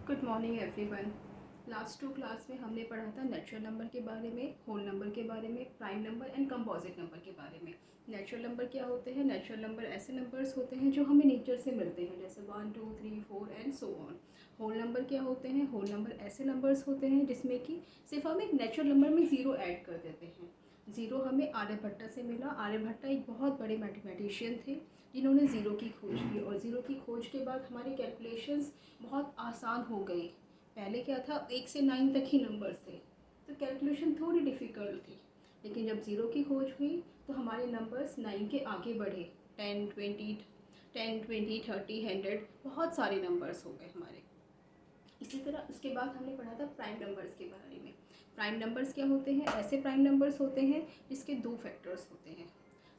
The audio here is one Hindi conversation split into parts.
Good morning everyone. Last 2 class में हमने पढ़ा था नेचुरल नंबर के बारे में, होल नंबर के बारे में, prime number and composite number के बारे में। नेचुरल नंबर क्या होते हैं? नेचुरल नंबर ऐसे नंबर्स होते हैं जो हमें नेचर से मिलते हैं, जैसे 1 2 3 4 and so on. Whole number क्या होते हैं? होल नंबर ऐसे नंबर्स होते हैं जिसमें कि सिर्फ हम एक नेचुरल नंबर में ज़ीरो ऐड कर देते हैं। ज़ीरो हमें आर्यभट्ट से मिला। आर्यभट्ट एक बहुत बड़े मैथमेटिशियन थे जिन्होंने ज़ीरो की खोज की, और ज़ीरो की खोज के बाद हमारी कैलकुलेशंस बहुत आसान हो गई। पहले क्या था, 1 से 9 तक ही नंबर्स थे, तो कैलकुलेशन थोड़ी डिफ़िकल्ट थी। लेकिन जब ज़ीरो की खोज हुई तो हमारे नंबर्स 9 के आगे बढ़े। 10 20 10 20 30 100 बहुत सारे नंबर्स हो गए हमारे। इसी तरह उसके बाद हमने पढ़ा था प्राइम नंबर्स के बारे में। प्राइम नंबर्स क्या होते हैं? ऐसे प्राइम नंबर्स होते हैं जिसके 2 फैक्टर्स होते हैं,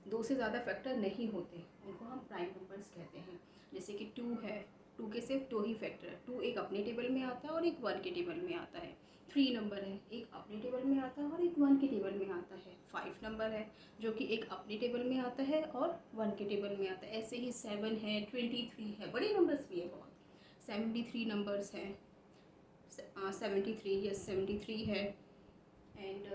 2 से ज़्यादा फैक्टर नहीं होते, उनको हम प्राइम नंबर्स कहते हैं। जैसे कि 2 है, 2 के सिर्फ 2 ही फैक्टर है। 2 एक अपने टेबल में आता है और एक 1 के टेबल में आता है। 3 नंबर है, एक अपने टेबल में आता है और एक 1 के टेबल में आता है। 5 नंबर है जो कि एक अपने टेबल में आता है और 1 के टेबल में आता है। ऐसे ही 7 है, 23 है, बड़े नंबर्स भी है बहुत। 73 नंबर्स हैं, 73, यस 73 है, एंड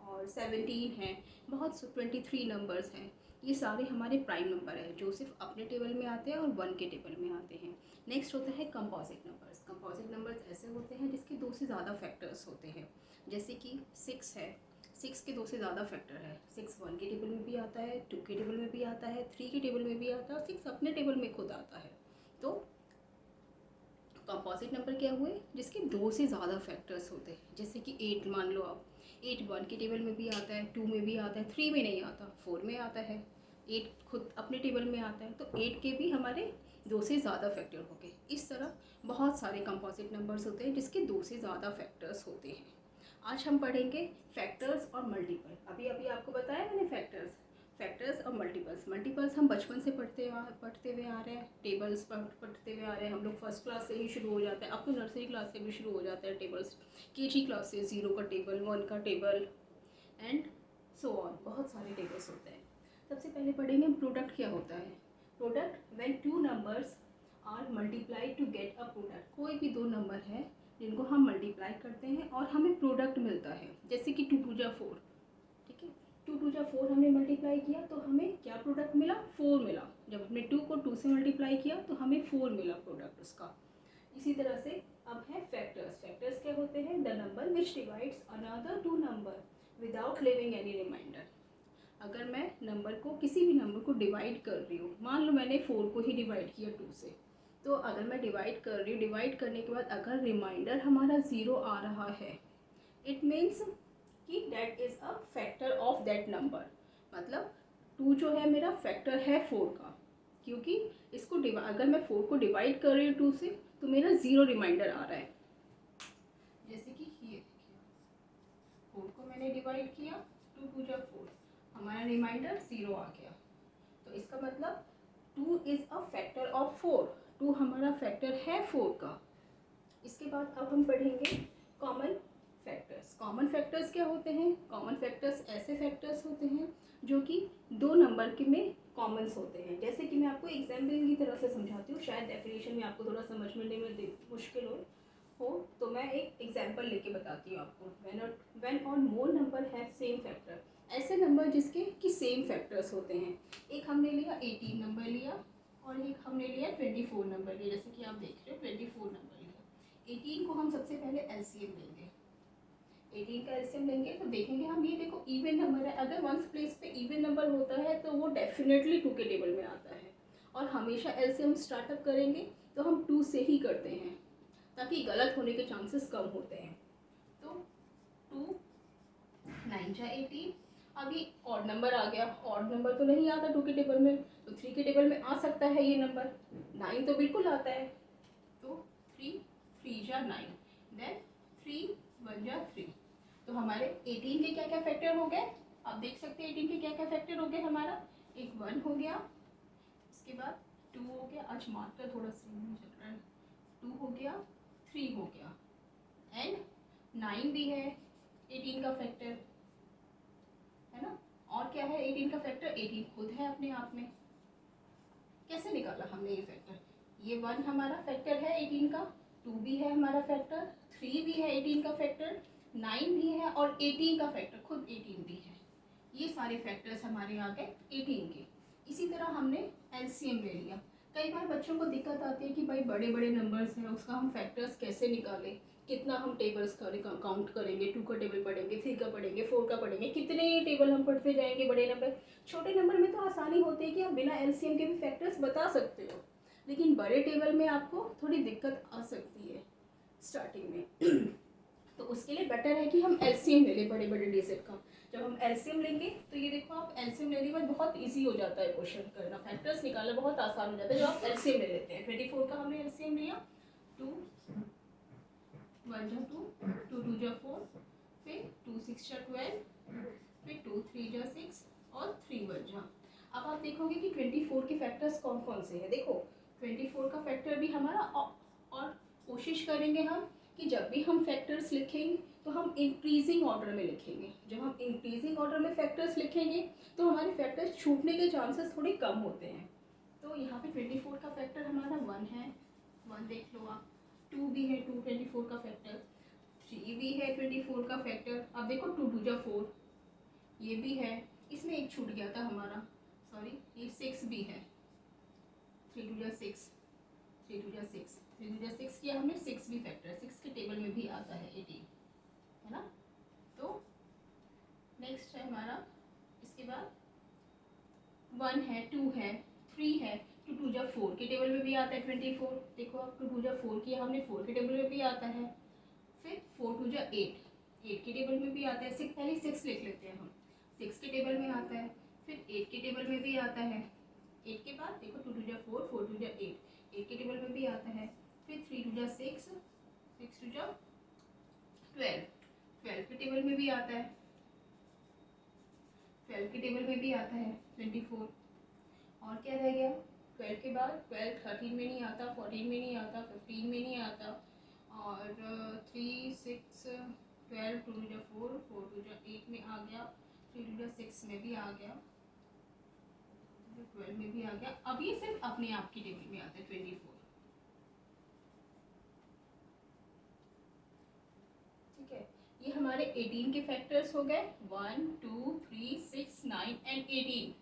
और 17 है, बहुत 23 नंबर्स हैं। ये सारे हमारे प्राइम नंबर हैं जो सिर्फ अपने टेबल में आते हैं और 1 के टेबल में आते हैं। नेक्स्ट होता है कंपोजिट नंबर्स। कंपोजिट नंबर्स ऐसे होते हैं जिसके 2 से ज़्यादा फैक्टर्स होते हैं। जैसे कि 6 है, 6 के 2 से ज़्यादा फैक्टर है। 6 1 के टेबल में भी आता है, 2 के टेबल में भी आता है, 3 के टेबल में भी आता है और 6 अपने टेबल में खुद आता है। तो कंपोजिट नंबर क्या हुए? जिसके 2 से ज़्यादा फैक्टर्स होते हैं। जैसे कि 8 मान लो आप, 8 1 के टेबल में भी आता है, 2 में भी आता है, 3 में नहीं आता, 4 में आता है, 8 खुद अपने टेबल में आता है। तो 8 के भी हमारे 2 से ज़्यादा फैक्टर हो गए। इस तरह बहुत सारे कंपोजिट नंबर्स होते हैं जिसके 2 से ज़्यादा फैक्टर्स होते हैं। आज हम पढ़ेंगे फैक्टर्स और मल्टीपल। अभी अभी आपको बताया मैंने फैक्टर्स और मल्टीपल्स। मल्टीपल्स हम बचपन से पढ़ते हुए आ रहे हैं, टेबल्स पढ़ते हुए आ रहे हैं। हम लोग फर्स्ट क्लास से ही शुरू हो जाता है, अब तो नर्सरी क्लास से भी शुरू हो जाता है टेबल्स। केजी क्लास से 0 का टेबल, 1 का टेबल एंड सो ऑन, बहुत सारे टेबल्स होते हैं। सबसे पहले पढ़ेंगे प्रोडक्ट क्या होता है। Product when 2 numbers are multiplied to get a product. कोई भी 2 नंबर है जिनको हम मल्टीप्लाई करते हैं और हमें प्रोडक्ट मिलता है। जैसे कि 2 2 जा 4, ठीक है, 2 2 जा 4 हमने मल्टीप्लाई किया तो हमें क्या प्रोडक्ट मिला? 4 मिला। जब हमने 2 को 2 से मल्टीप्लाई किया तो हमें 4 मिला प्रोडक्ट उसका। इसी तरह से अब है फैक्टर्स। फैक्टर्स क्या होते हैं? The number which divides another 2 number without leaving any remainder. अगर मैं नंबर को, किसी भी नंबर को डिवाइड कर रही हूँ, मान लो मैंने 4 को ही डिवाइड किया 2 से, तो अगर मैं डिवाइड कर रही हूँ, डिवाइड करने के बाद अगर रिमाइंडर हमारा 0 आ रहा है, इट मीन्स कि that is a factor of that number. मतलब 2 जो है मेरा फैक्टर है 4 का, क्योंकि इसको अगर मैं 4 को डिवाइड कर रही हूँ 2 से तो मेरा 0 रिमाइंडर आ रहा है। जैसे कि ये देखिए, 4 को मैंने डिवाइड किया, 2 2 जा 4, हमारा रिमाइंडर 0 आ गया। तो इसका मतलब 2 इज़ अ फैक्टर ऑफ 4। 2 हमारा फैक्टर है 4 का। इसके बाद अब हम पढ़ेंगे कॉमन फैक्टर्स। कॉमन फैक्टर्स क्या होते हैं? कॉमन फैक्टर्स ऐसे फैक्टर्स होते हैं जो कि 2 नंबर के में कॉमन्स होते हैं। जैसे कि मैं आपको एग्जाम्पल की तरह से समझाती हूँ, शायद डेफिनेशन में आपको थोड़ा समझने में मुश्किल हो तो मैं एक एग्जाम्पल लेके बताती हूँ आपको। व्हेन और मोर नंबर हैव सेम फैक्टर। ऐसे नंबर जिसके कि सेम फैक्टर्स होते हैं। एक हमने लिया 18 नंबर लिया और एक हमने लिया 24 नंबर लिया। जैसे कि आप देख रहे हो 24 नंबर लिया। 18 को हम सबसे पहले एलसीएम लेंगे। 18 का एलसीएम लेंगे तो देखेंगे हम, ये देखो इवन नंबर है। अगर वंस प्लेस पे इवन नंबर होता है तो वो डेफिनेटली 2 के टेबल में आता है। और हमेशा एलसीएम स्टार्टअप करेंगे तो हम 2 से ही करते हैं ताकि गलत होने के चांसेस कम होते हैं। तो 2 9 जा 18। अभी ऑड नंबर आ गया, ऑड नंबर तो नहीं आता 2 के टेबल में, तो 3 के टेबल में आ सकता है ये नंबर। 9 तो बिल्कुल आता है, तो 3 3 जा 9, देन 3 1 जा 3। तो हमारे 18 के क्या क्या फैक्टर हो गए? आप देख सकते हैं 18 के क्या क्या फैक्टर हो गए हमारा। एक 1 हो गया, इसके बाद 2 हो गया, आज मार्कर थोड़ा सा नहीं चल रहा है, 2 हो गया, 3 हो गया एंड 9 भी है 18 का फैक्टर, है ना। और क्या है 18 का फैक्टर? 18 खुद है अपने आप में। कैसे निकाला हमने ये फैक्टर? ये 1 हमारा फैक्टर है 18 का, 2 भी है हमारा फैक्टर, 3 भी है 18 का फैक्टर, 9 भी है और 18 का फैक्टर खुद 18 भी है। ये सारे फैक्टर्स हमारे आ गए 18 के। इसी तरह हमने एलसीएम ले लिया। कई बार बच्चों को दिक्कत आती है कि भाई बड़े बड़े नंबर्स हैं, उसका हम फैक्टर्स कैसे निकालें, कितना हम टेबल्स का काउंट करेंगे, 2 का टेबल पढ़ेंगे, 3 का पढ़ेंगे, 4 का पढ़ेंगे, कितने टेबल हम पढ़ते जाएंगे बड़े नंबर। छोटे नंबर में तो आसानी होती है कि आप बिना एलसीएम के भी फैक्टर्स बता सकते हो, लेकिन बड़े टेबल में आपको थोड़ी दिक्कत आ सकती है स्टार्टिंग में। तो उसके लिए बेटर है कि हम एलसीएम ले लें बड़े बड़े डिजिट का। जब हम एलसीएम लेंगे तो ये देखो, आप एलसीएम लेने के बाद बहुत इजी हो जाता है क्वेश्चन करना, फैक्टर्स निकालना बहुत आसान हो जाता है जब आप एलसीएम ले लेते हैं। 24 का हमने एलसीएम लिया, 2 1 जा 2, 2 2 जा 4, फिर 2 6 जा 12, फिर 2 3 जा 6 और 3 1 जा। अब आप देखोगे कि 24 के फैक्टर्स कौन कौन से हैं। देखो 24 का फैक्टर भी हमारा, और कोशिश करेंगे हम कि जब भी हम फैक्टर्स लिखेंगे तो हम इंक्रीजिंग ऑर्डर में लिखेंगे। जब हम इंक्रीजिंग ऑर्डर में फैक्टर्स लिखेंगे तो हमारे फैक्टर्स छूटने के चांसेस थोड़े कम होते हैं। तो यहाँ पे 24 का फैक्टर हमारा 1 है, 1 देख लो आप, 2 भी है, 2 24 का फैक्टर, 3 भी है 24 का फैक्टर। अब देखो 2 2 जा 4, ये भी है, इसमें एक छूट गया था हमारा, सॉरी, ये 6 भी है, 3 2 जा 6, 3 2 जा 6, 3 2 जा 6 किया हमने, 6 भी फैक्टर, 6 के टेबल में भी आता है 18, है ना। तो नेक्स्ट है हमारा, इसके बाद 1 है, 2 है, 3 है, 2 2 जा 4 के टेबल में भी आता है 24। देखो अब 2 2 जा 4 किया हमने, 4 के टेबल में भी आता है। फिर 4 2 जा 8, 8 के टेबल में भी आता है। 6 पहले 6 लिख लेते हैं हम, 6 के टेबल में आता है। फिर 8 के टेबल में भी आता है। 8 के बाद देखो 2 2 जा 4, 4 2 जा 8, 8 के टेबल में भी आता है। फिर 3 2 जा 6, 6 2 जा 12, 12 के टेबल में भी आता है। 12 के टेबल में भी आता है 24। और क्या रह गया 12 के बाद, 12 13 में नहीं आता, 14 में नहीं आता, 15 में नहीं आता, और 3 6 12, 2 2 जा 4, 4 2 जा 8 में आ गया, 3 2 जा 6 में भी आ गया, 12 में भी आ गया। अब ये सिर्फ अपने आप की टेबल में आता है 24। ठीक है, ये हमारे 18 के फैक्टर्स हो गए, 1 2 3 6 9 एंड 18।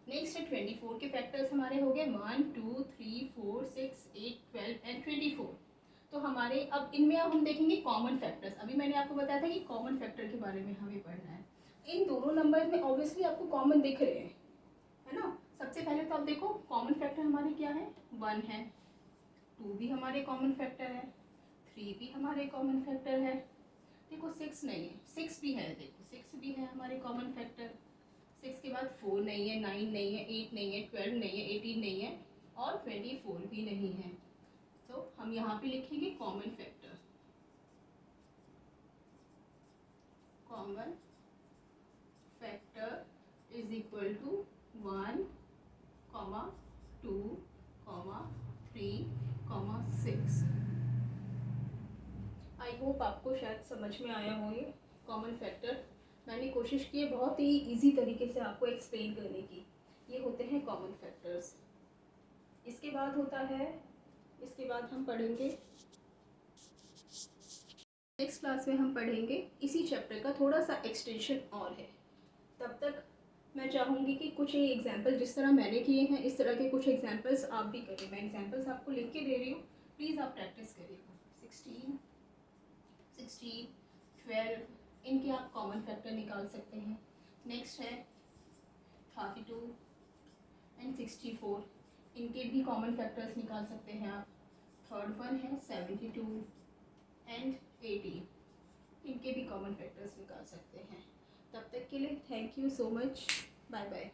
नेक्स्ट है 24 के फैक्टर्स हमारे हो गए 1 2 3 4 6 8 12 एंड 24। तो हमारे अब इनमें अब हम देखेंगे कॉमन फैक्टर्स। अभी मैंने आपको बताया था कि कॉमन फैक्टर के बारे में हमें पढ़ना है। इन दोनों नंबर में ऑब्वियसली आपको कॉमन दिख रहे हैं, है ना। सबसे पहले तो आप देखो कॉमन फैक्टर हमारे क्या है, 1 है, 2 भी हमारे कॉमन फैक्टर है, 3 भी हमारे कॉमन फैक्टर है। देखो 6 नहीं है, 6 भी है, देखो 6 भी है हमारे कॉमन फैक्टर। 6 के बाद 4 नहीं है, 9 नहीं है, 8 नहीं है, 12 नहीं है, 18 नहीं है और 24 भी नहीं है। तो हम यहाँ पे लिखेंगे common factor. Common factor is equal to 1, 2, 3, 6। I hope आपको शायद समझ में आया हो ये कॉमन फैक्टर। मैंने कोशिश की है बहुत ही इजी तरीके से आपको एक्सप्लेन करने की। ये होते हैं कॉमन फैक्टर्स। इसके बाद होता है, इसके बाद हम पढ़ेंगे नेक्स्ट क्लास में हम पढ़ेंगे इसी चैप्टर का थोड़ा सा एक्सटेंशन और है। तब तक मैं चाहूँगी कि कुछ ये एग्जाम्पल जिस तरह मैंने किए हैं इस तरह के कुछ एग्जाम्पल्स आप भी करें। मैं एग्जाम्पल्स आपको लिख के दे रही हूँ, प्लीज़ आप प्रैक्टिस करिएगा। 16, 12 इनके आप कॉमन फैक्टर निकाल सकते हैं। नेक्स्ट है 32 एंड 64, इनके भी कॉमन फैक्टर्स निकाल सकते हैं आप। थर्ड वन है 72 एंड 80, इनके भी कॉमन फैक्टर्स निकाल सकते हैं। तब तक के लिए thank you so much, bye bye.